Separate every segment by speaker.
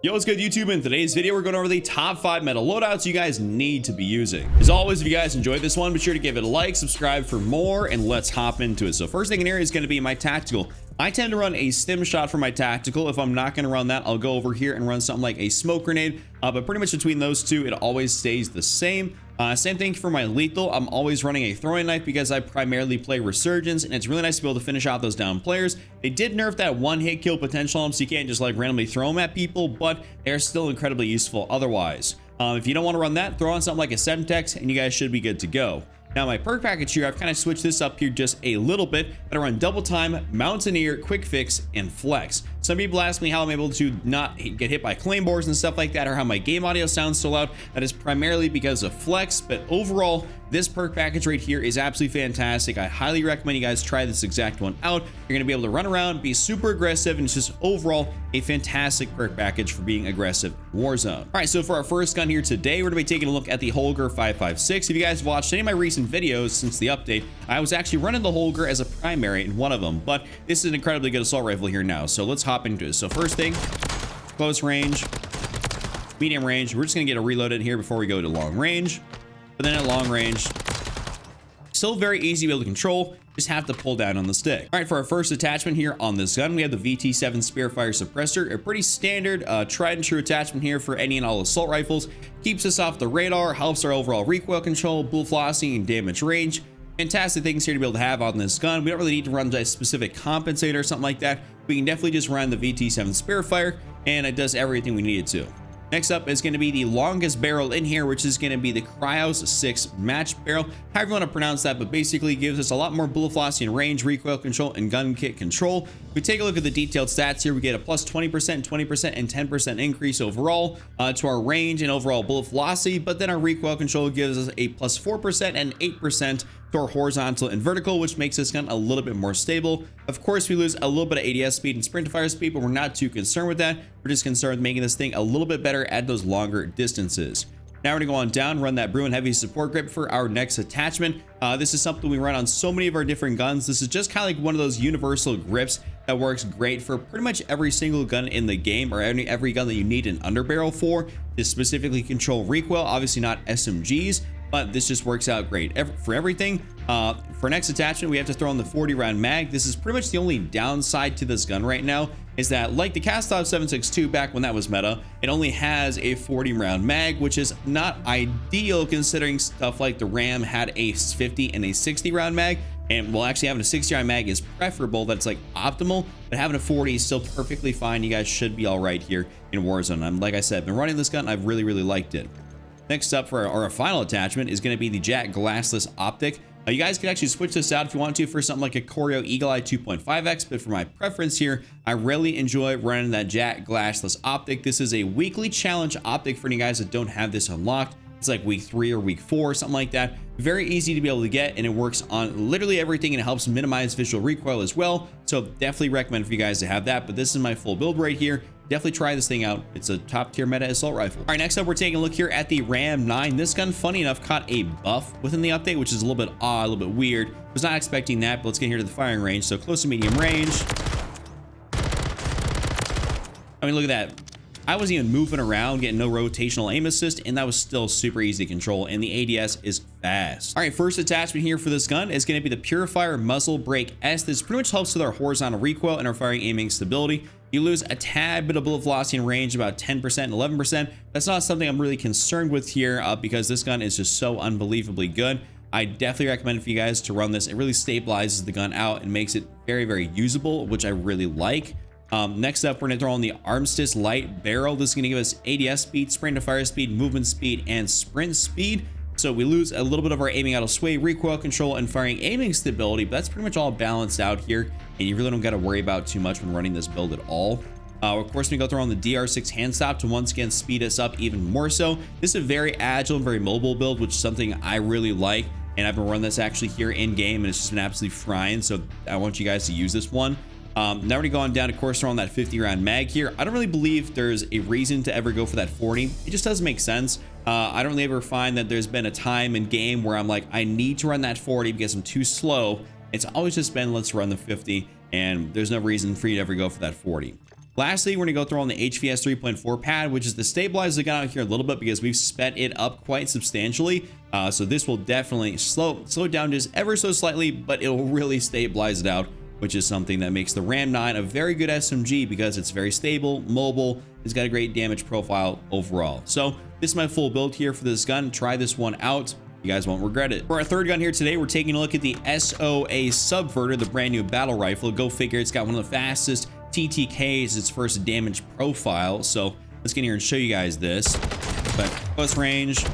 Speaker 1: Yo, what's good, YouTube? In today's video, we're going over the top 5 meta loadouts you guys need to be using. As always, if you guys enjoyed this one, be sure to give it a like, subscribe for more, and let's hop into it. So first thing in here is going to be my tactical. I tend to run a stim shot for my tactical. If I'm not going to run that, I'll go over here and run something like a smoke grenade. But pretty much between those two, it always stays the same. Same thing for my lethal. I'm always running a throwing knife because I primarily play Resurgence, and it's really nice to be able to finish out those down players. They did nerf that one hit kill potential on them, so you can't just like randomly throw them at people, but they're still incredibly useful otherwise. If you don't want to run that, throw on something like a Semtex and you guys should be good to go. Now my perk package here, I've kind of switched this up here just a little bit. I run double time, Mountaineer, quick fix, and flex. Some people ask me how I'm able to not get hit by claymores and stuff like that, or how my game audio sounds so loud. That is primarily because of flex, but overall, this perk package right here is absolutely fantastic. I highly recommend you guys try this exact one out. You're going to be able to run around, be super aggressive, and it's just overall a fantastic perk package for being aggressive in Warzone. All right, so for our first gun here today, we're going to be taking a look at the Holger 556. If you guys watched any of my recent videos since the update, I was actually running the Holger as a primary in one of them, but this is an incredibly good assault rifle here now. So let's hop into it. So first thing, close range, medium range. We're just going to get a reload in here before we go to long range. But then at long range, still very easy to be able to control, just have to pull down on the stick. All right, for our first attachment here on this gun, we have the VT7 Spearfire Suppressor, a pretty standard tried and true attachment here for any and all assault rifles. Keeps us off the radar, helps our overall recoil control, bullet velocity, and damage range. Fantastic things here to be able to have on this gun. We don't really need to run a specific compensator or something like that. We can definitely just run the VT7 Spearfire, and it does everything we need it to. Next up is going to be the longest barrel in here, which is going to be the Cryos 6 match barrel, however you want to pronounce that, but basically gives us a lot more bullet velocity and range, recoil control, and gun kit control. If we take a look at the detailed stats here, we get a plus 20%, 20%, and 10% increase overall to our range and overall bullet velocity, but then our recoil control gives us a plus 4% and 8% to our horizontal and vertical, which makes this gun a little bit more stable. Of course, we lose a little bit of ADS speed and sprint to fire speed, but we're not too concerned with that. We're just concerned with making this thing a little bit better at those longer distances. Now we're gonna go on down, run that Bruin Heavy Support Grip for our next attachment. This is something we run on so many of our different guns. This is just kind of like one of those universal grips that works great for pretty much every single gun in the game, or every gun that you need an underbarrel for to specifically control recoil. Obviously not SMGs, but this just works out great for everything. For next attachment, we have to throw in the 40 round mag. This is pretty much the only downside to this gun right now, is that like the Castov 762 back when that was meta, it only has a 40 round mag, which is not ideal considering stuff like the Ram had a 50 and a 60 round mag. And well, actually having a 60 round mag is preferable, that's like optimal, but having a 40 is still perfectly fine. You guys should be all right here in Warzone. Like I said, I've been running this gun, I've really liked it. Next up for our final attachment is going to be the JAK Glassless Optic. You guys can actually switch this out if you want to for something like a Corio Eagle Eye 2.5x, but for my preference here, I really enjoy running that JAK Glassless Optic. This is a weekly challenge optic for any guys that don't have this unlocked. It's like week 3 or week 4 or something like that. Very easy to be able to get, and it works on literally everything, and it helps minimize visual recoil as well. So definitely recommend for you guys to have that, but this is my full build right here. Definitely try this thing out. It's a top tier meta assault rifle. All right, next up, we're taking a look here at the Ram 9. This gun, funny enough, caught a buff within the update, which is a little bit odd, a little bit weird. Was not expecting that, but let's get here to the firing range. So close to medium range. I mean, look at that. I wasn't even moving around, getting no rotational aim assist, and that was still super easy to control, and the ADS is fast. All right, first attachment here for this gun is going to be the Purifier Muzzle Brake S. This pretty much helps with our horizontal recoil and our firing aiming stability. You lose a tad bit of bullet velocity and range, about 10% and 11%. That's not something I'm really concerned with here because this gun is just so unbelievably good. I definitely recommend for you guys to run this. It really stabilizes the gun out and makes it very usable, which I really like. Next up, we're going to throw on the Armistice Light Barrel. This is going to give us ADS speed, sprint to fire speed, movement speed, and sprint speed. So we lose a little bit of our aiming out of sway, recoil control, and firing aiming stability, but that's pretty much all balanced out here, and you really don't got to worry about too much when running this build at all. Of course, we go through on the DR6 hand stop to once again speed us up even more so. This is a very agile and very mobile build, which is something I really like, and I've been running this actually here in game, and it's just been absolutely frying, so I want you guys to use this one. Now we're going down, of course, we're on that 50 round mag here. I don't really believe there's a reason to ever go for that 40. It just doesn't make sense. I don't really ever find that there's been a time in game where I'm like, I need to run that 40 because I'm too slow. It's always just been, let's run the 50, and there's no reason for you to ever go for that 40. Lastly, we're gonna go through on the HVS 3.4 pad, which is to stabilize the gun out here a little bit because we've sped it up quite substantially. So this will definitely slow it down just ever so slightly, but it will really stabilize it out, which is something that makes the Ram 9 a very good SMG because it's very stable, mobile, it's got a great damage profile overall. So this is my full build here for this gun. Try this one out. You guys won't regret it. For our third gun here today, we're taking a look at the SOA Subverter, the brand new battle rifle. Go figure, it's got one of the fastest TTKs, its first damage profile. So let's get in here and show you guys this. But close range,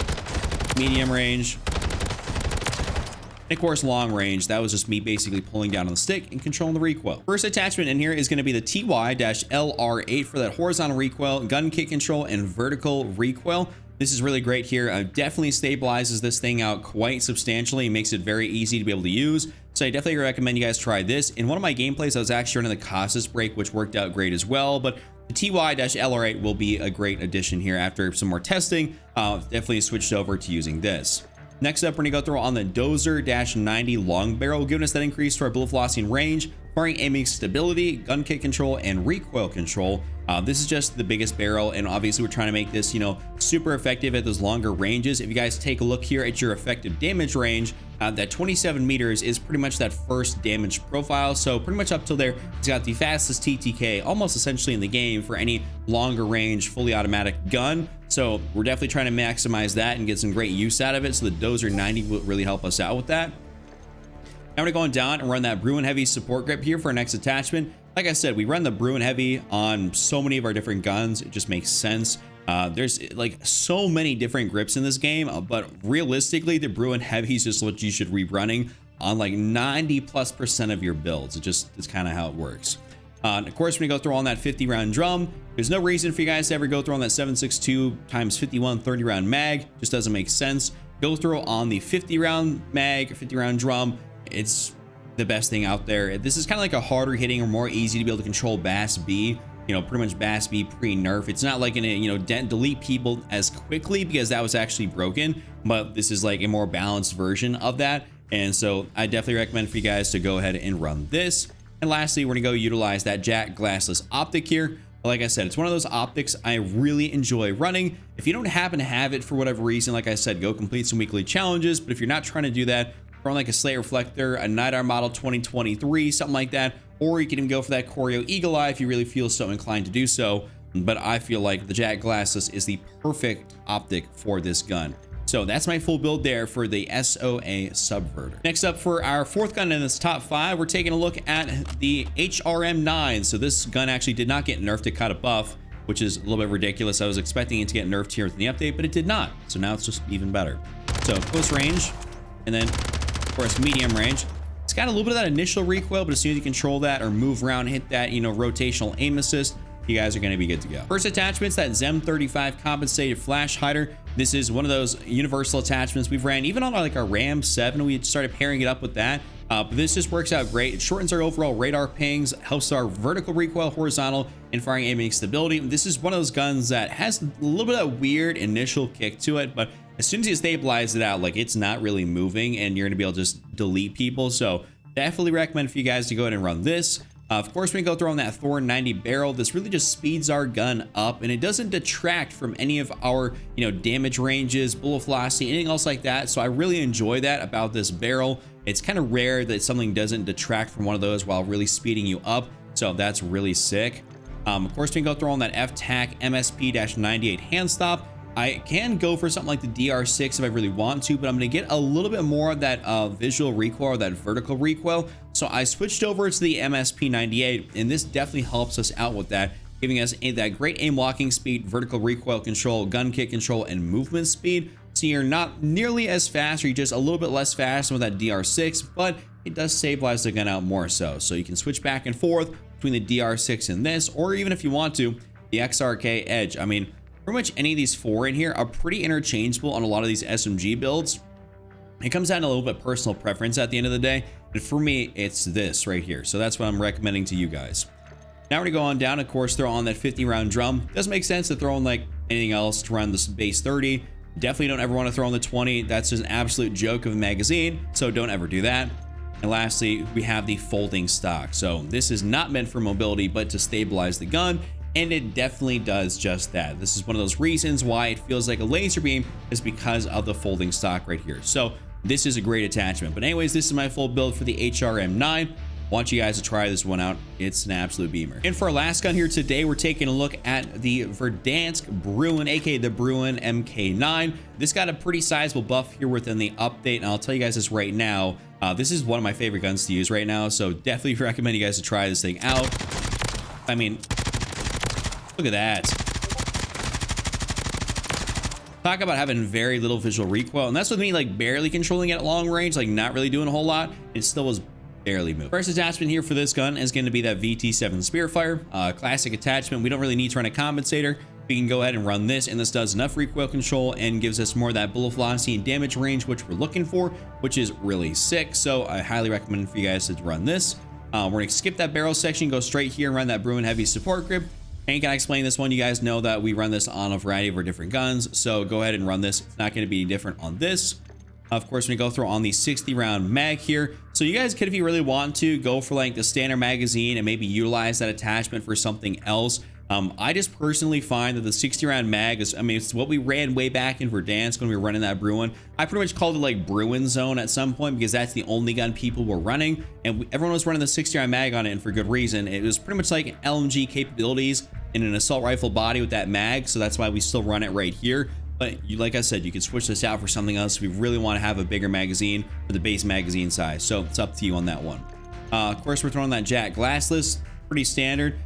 Speaker 1: medium range, and of course long range. That was just me basically pulling down on the stick and controlling the recoil. First attachment in here is going to be the TY-LR8 for that horizontal recoil, gun kick control, and vertical recoil. This is really great here. Definitely stabilizes this thing out quite substantially. It makes it very easy to be able to use. So I definitely recommend you guys try this. In one of my gameplays, I was actually running the Casus break, which worked out great as well. But the TY-LR8 will be a great addition here after some more testing. Definitely switched over to using this. Next up, we're gonna go through on the Dozer-90 long barrel, giving us that increase to our bullet velocity and range, firing aiming stability, gun kick control, and recoil control. This is just the biggest barrel, and obviously we're trying to make this, you know, super effective at those longer ranges. If you guys take a look here at your effective damage range, that 27 meters is pretty much that first damage profile. So pretty much up till there, it's got the fastest TTK almost essentially in the game for any longer range, fully automatic gun. So we're definitely trying to maximize that and get some great use out of it. So the Dozer 90 will really help us out with that. Now we're going down and run that Bruin Heavy support grip here for our next attachment. Like I said, we run the Bruin Heavy on so many of our different guns. It just makes sense. There's like so many different grips in this game, but realistically, the Bruin Heavy is just what you should be running on like 90+% of your builds. It's kind of how it works. Of course, when you go through on that 50 round drum, there's no reason for you guys to ever go through on that 7.62 x 51 30 round mag. Just doesn't make sense. Go through on the 50 round mag, 50 round drum. It's the best thing out there. This is kind of like a harder hitting or more easy to be able to control Bass B. You know, pretty much Bass B pre-nerf. It's not like gonna, you know, delete people as quickly because that was actually broken, but this is like a more balanced version of that. And so I definitely recommend for you guys to go ahead and run this. And lastly, we're gonna go utilize that Jack glassless optic here. Like I said, it's one of those optics I really enjoy running. If you don't happen to have it for whatever reason, like I said, go complete some weekly challenges. But if you're not trying to do that, run like a Slate Reflector, a Night Hour Model 2023, something like that. Or you can even go for that Choreo Eagle Eye if you really feel so inclined to do so. But I feel like the Jack glassless is the perfect optic for this gun. So that's my full build there for the SOA Subverter. Next up, for our fourth gun in this top 5, we're taking a look at the HRM9. So this gun actually did not get nerfed. It caught a buff, which is a little bit ridiculous. I was expecting it to get nerfed here in the update, but it did not. So now it's just even better. So close range, and then of course medium range. It's got a little bit of that initial recoil, but as soon as you control that or move around, hit that, you know, rotational aim assist, you guys are going to be good to go. First attachment's that Zem 35 compensated flash hider. This is one of those universal attachments we've ran even on like our Ram 7. We started pairing it up with that, but this just works out great. It shortens our overall radar pings, helps our vertical recoil, horizontal, and firing aiming stability. This is one of those guns that has a little bit of that weird initial kick to it, but as soon as you stabilize it out, like it's not really moving and you're gonna be able to just delete people. So definitely recommend for you guys to go ahead and run this. Of course, when we go through on that Thor 90 barrel, this really just speeds our gun up and it doesn't detract from any of our, you know, damage ranges, bullet velocity, anything else like that. So I really enjoy that about this barrel. It's kind of rare that something doesn't detract from one of those while really speeding you up. So that's really sick. Of course, we can go through on that FTAC MSP-98 hand stop. I can go for something like the DR6 if I really want to, but I'm going to get a little bit more of that visual recoil or that vertical recoil. So I switched over to the MSP-98, and this definitely helps us out with that, giving us that great aim locking speed, vertical recoil control, gun kick control, and movement speed. So you're not nearly as fast, or you're just a little bit less fast with that DR6, but it does stabilize the gun out more so. So you can switch back and forth between the DR6 and this, or even if you want to, the XRK Edge. I mean, pretty much any of these four in here are pretty interchangeable on a lot of these SMG builds. It comes down to a little bit personal preference at the end of the day. And for me, it's this right here. So that's what I'm recommending to you guys. Now we're gonna go on down, of course, throw on that 50 round drum. Doesn't make sense to throw in like anything else to run this base 30. Definitely don't ever want to throw on the 20. That's just an absolute joke of a magazine. So don't ever do that. And lastly, we have the folding stock. So this is not meant for mobility, but to stabilize the gun and it definitely does just that. This is one of those reasons why it feels like a laser beam, is because of the folding stock right here. So this is a great attachment. But anyways, this is my full build for the HRM9. Want you guys to try this one out. It's an absolute beamer. And for our last gun here today, we're taking a look at the Verdansk Bruin, aka the Bruin MK9. This got a pretty sizable buff here within the update, and I'll tell you guys this right now. This is one of my favorite guns to use right now, so definitely recommend you guys to try this thing out. I mean, look at that. Talk about having very little visual recoil, and that's with me like barely controlling it at long range, like not really doing a whole lot. It still was barely moved. First attachment here for this gun is going to be that VT7 Spearfire, classic attachment. We don't really need to run a compensator. We can go ahead and run this, and this does enough recoil control and gives us more of that bullet velocity and damage range, which we're looking for, which is really sick. So I highly recommend for you guys to run this. We're going to skip that barrel section, go straight here and run that Bruin heavy support grip. Ain't gonna explain this one. You guys know that we run this on a variety of our different guns, so go ahead and run this. It's not going to be different on this. Of course, we go through on the 60 round mag here. So you guys could, if you really want to, go for like the standard magazine and maybe utilize that attachment for something else. I just personally find that the 60 round mag is, I mean, it's what we ran way back in Verdansk when we were running that Bruin. I pretty much called it like Bruin Zone at some point, because that's the only gun people were running, and everyone was running the 60 round mag on it, and for good reason. It was pretty much like LMG capabilities in an assault rifle body with that mag, so that's why we still run it right here. But you, like I said, you can switch this out for something else. We really want to have a bigger magazine for the base magazine size, so it's up to you on that one. Of course, we're throwing that Jack glassless, pretty standard.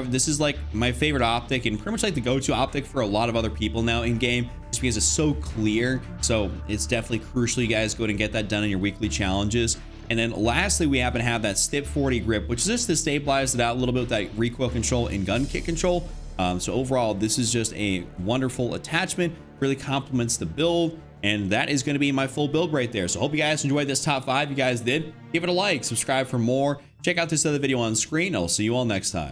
Speaker 1: This is like my favorite optic, and pretty much like the go-to optic for a lot of other people now in game, just because it's so clear. So it's definitely crucial you guys go ahead and get that done in your weekly challenges. And then lastly, we happen to have that Stip 40 grip, which is just to stabilize it out a little bit with that recoil control and gun kick control. So overall, this is just a wonderful attachment, really complements the build, and that is going to be my full build right there. So hope you guys enjoyed this top 5. If you guys did, give it a like, subscribe for more, check out this other video on screen. I'll see you all next time.